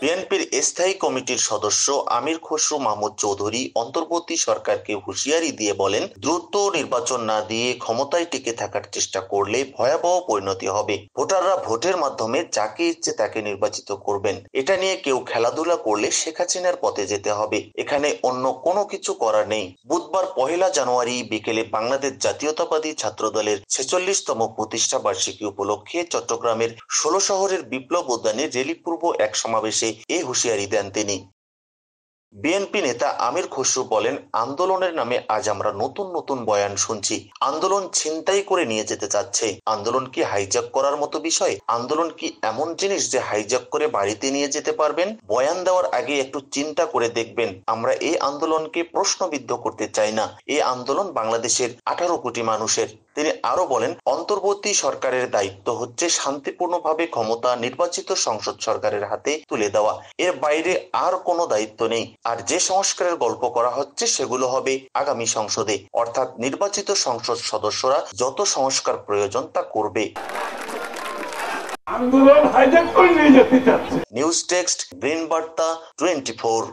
বিএনপির স্থায়ী কমিটির সদস্য আমির খসরু মাহমুদ চৌধুরী অন্তর্বর্তী সরকারকে হুঁশিয়ারি দিয়ে বলেন, দ্রুত নির্বাচন না দিয়ে ক্ষমতায় টিকে থাকার চেষ্টা করলে ভয়াবহ পরিণতি হবে। ভোটাররা ভোটের মাধ্যমে যাকে ইচ্ছে তাকে নির্বাচিত করবেন। এটা নিয়ে কেউ খেলাধুলা করলে শেখ হাসিনার পথে যেতে হবে। এখানে অন্য কোনো কিছু করার নেই। বুধবার 1 জানুয়ারি বিকেলে বাংলাদেশ জাতীয়তাবাদী ছাত্রদলের 46তম প্রতিষ্ঠা বার্ষিকী উপলক্ষে চট্টগ্রামের 16 শহরের বিপ্লব উদ্যানে র্যালিপূর্ব এক সমাবেশে এই হুঁশিয়ারি দেন তিনি। বিএনপি নেতা আমির খসরু বলেন, আন্দোলনের নামে আজ আমরা নতুন নতুন বয়ান শুনছি। আন্দোলন ছিনতাই করে নিয়ে যেতে চাচ্ছে। আন্দোলন কি হাইজ্যাক করার মতো বিষয়? আন্দোলন কি এমন জিনিস যে হাইজ্যাক করে বাড়িতে নিয়ে যেতে পারবেন? বয়ান দেওয়ার আগে একটু চিন্তা করে দেখবেন। আমরা এই আন্দোলনকে প্রশ্নবিদ্ধ করতে চাই না। এই আন্দোলন বাংলাদেশের 18 কোটি মানুষের। তিনি আরো বলেন, অন্তর্বর্তী সরকারের দায়িত্ব হচ্ছে শান্তিপূর্ণভাবে ক্ষমতা নির্বাচিত সংসদ সরকারের হাতে তুলে দেওয়া। এর বাইরে আর কোনো দায়িত্ব নেই। আর যে সংস্কারের গল্প করা হচ্ছে সেগুলো হবে আগামী সংসদে, অর্থাৎ নির্বাচিত সংসদ সদস্যরা যত সংস্কার প্রয়োজন তা করবে। আন্দোলন হাইজ্যাক করে নিয়ে যেতে চাচ্ছে। নিউজ টেক্সট, গ্রিন বার্তা 24।